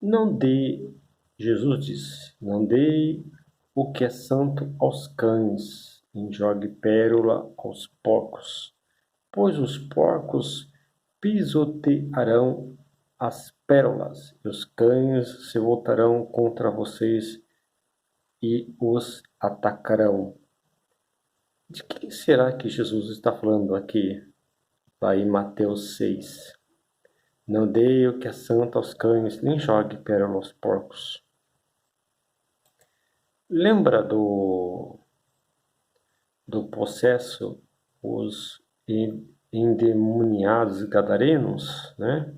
Não dê, Jesus disse, não dê o que é santo aos cães, nem jogue pérola aos porcos, pois os porcos pisotearão as pérolas, e os cães se voltarão contra vocês e os atacarão. De quem será que Jesus está falando aqui? Lá em Mateus 6. Não dê o que é santo aos cães, nem jogue pérola aos porcos. Lembra do processo, os endemoniados gadarenos, né?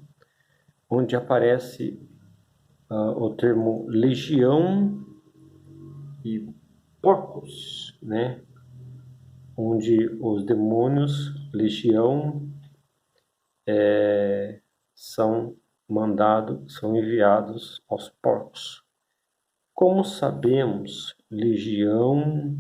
Onde aparece o termo legião e porcos, né? Onde os demônios, legião, são enviados aos porcos. Como sabemos, legião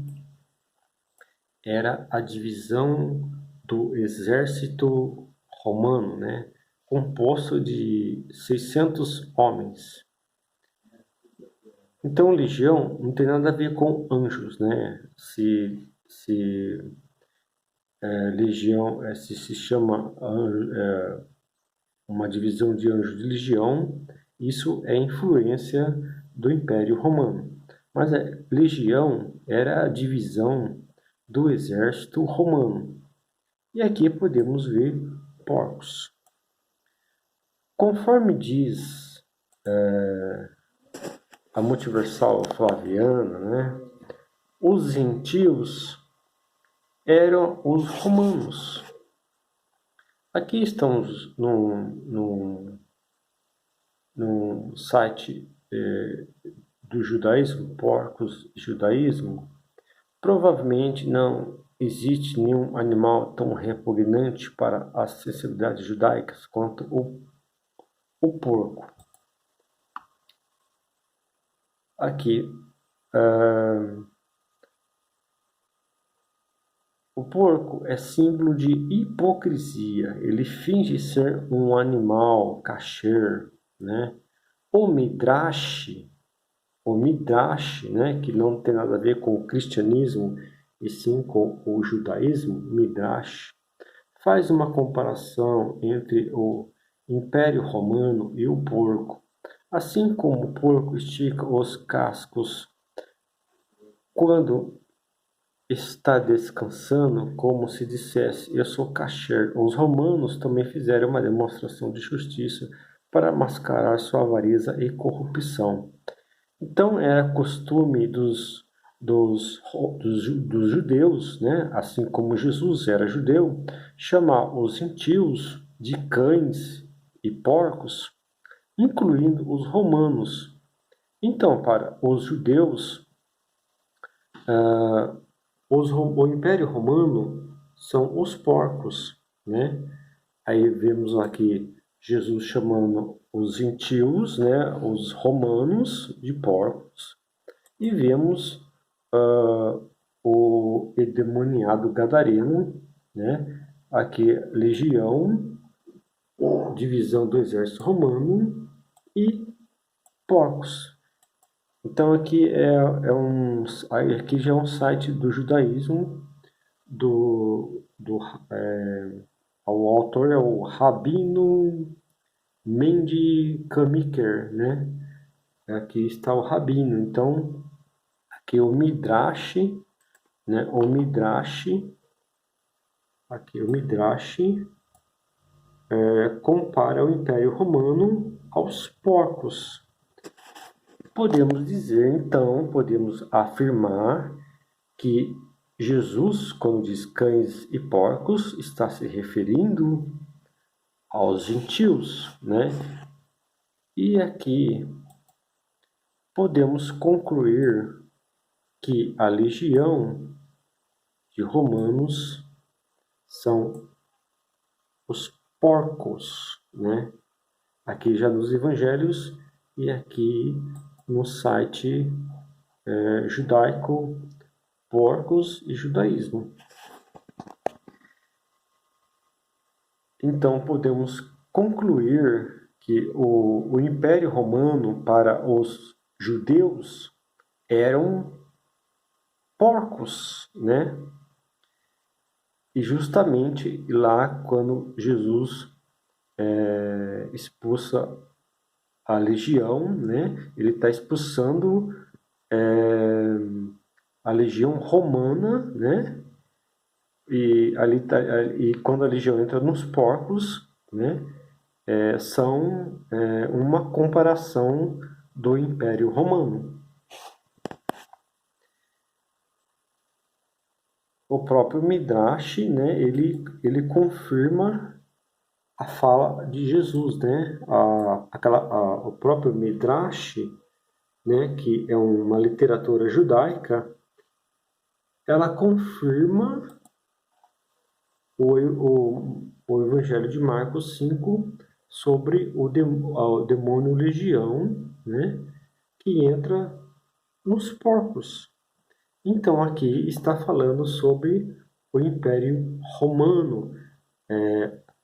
era a divisão do exército romano, né? Composto de 600 homens. Então, legião não tem nada a ver com anjos, né? Se legião se chama uma divisão de anjos de legião, isso é influência do Império Romano. Mas a legião era a divisão do exército romano. E aqui podemos ver porcos. Conforme diz a Multiversal Flaviana, né, os gentios eram os romanos. Aqui estamos no site do judaísmo, Porcos Judaísmo. Provavelmente não existe nenhum animal tão repugnante para as sensibilidades judaicas quanto o porco. Aqui, o porco é símbolo de hipocrisia. Ele finge ser um animal kasher, né? O midrash, né, que não tem nada a ver com o cristianismo e sim com o judaísmo, midrash, faz uma comparação entre o Império Romano e o porco. Assim como o porco estica os cascos quando está descansando, como se dissesse, eu sou kasher. Os romanos também fizeram uma demonstração de justiça para mascarar sua avareza e corrupção. Então era costume dos judeus, né? Assim como Jesus era judeu, chamar os gentios de cães e porcos, incluindo os romanos. Então, para os judeus, o Império Romano são os porcos, né? Aí vemos aqui Jesus chamando os gentios, né, os romanos de porcos, e vemos o endemoniado gadareno, né? Aqui legião, divisão do exército romano e porcos. Então aqui já é um site do judaísmo o autor é o Rabino Mendy Kamiker, né? Aqui está o Rabino. Então aqui o Midrash, né? O Midrash compara o Império Romano aos porcos. Podemos afirmar que Jesus, quando diz cães e porcos, está se referindo aos gentios, né? E aqui podemos concluir que a legião de romanos são os porcos, né? Aqui já nos evangelhos e aqui no site judaico, porcos e judaísmo. Então podemos concluir que o Império Romano para os judeus eram porcos, né? E justamente lá quando Jesus expulsa a legião, né? Ele está expulsando a legião romana, né? E ali tá, e quando a legião entra nos porcos, né? São uma comparação do Império Romano. O próprio Midrash, né? Ele confirma a fala de Jesus, né? O próprio Midrash, né? Que é uma literatura judaica, ela confirma o Evangelho de Marcos 5 sobre o demônio legião, né, que entra nos porcos. Então aqui está falando sobre o Império Romano,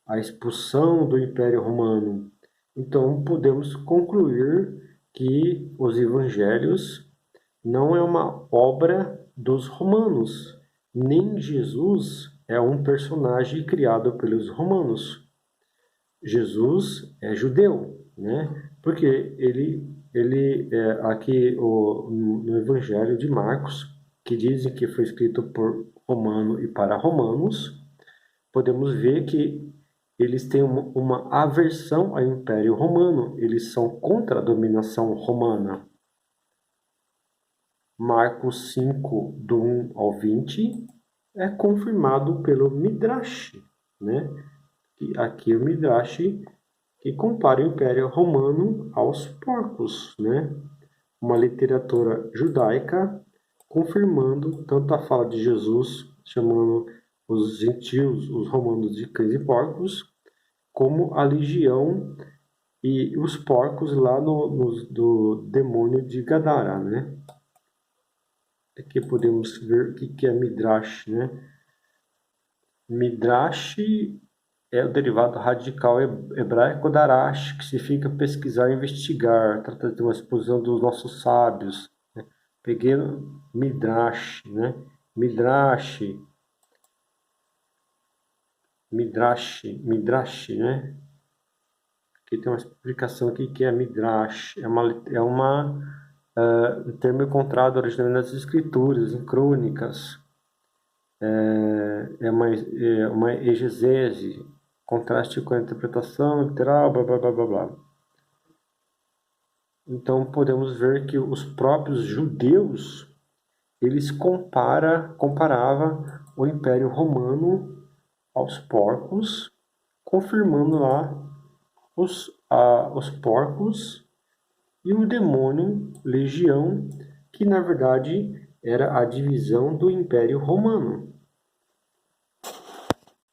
a expulsão do Império Romano. Então podemos concluir que os evangelhos não é uma obra dos romanos, nem Jesus é um personagem criado pelos romanos. Jesus é judeu, né? Porque aqui no Evangelho de Marcos, que dizem que foi escrito por romano e para romanos, podemos ver que eles têm uma aversão ao Império Romano, eles são contra a dominação romana. Marcos 5, do 1 ao 20, é confirmado pelo Midrash, né? Aqui o Midrash que compara o Império Romano aos porcos, né? Uma literatura judaica confirmando tanto a fala de Jesus, chamando os gentios, os romanos de cães e porcos, como a legião e os porcos lá do demônio de Gadara, né? Aqui podemos ver o que é Midrash, né? Midrash é o derivado radical hebraico darash, que significa pesquisar, investigar, trata de uma exposição dos nossos sábios. Né? Peguei Midrash, né? Midrash, né? Aqui tem uma explicação aqui que é Midrash. Um termo encontrado originalmente nas escrituras, em crônicas. É uma exegese, contraste com a interpretação literal, blá blá blá blá blá. Então podemos ver que os próprios judeus eles comparavam o Império Romano aos porcos, confirmando lá os porcos e o demônio legião, que na verdade era a divisão do Império Romano.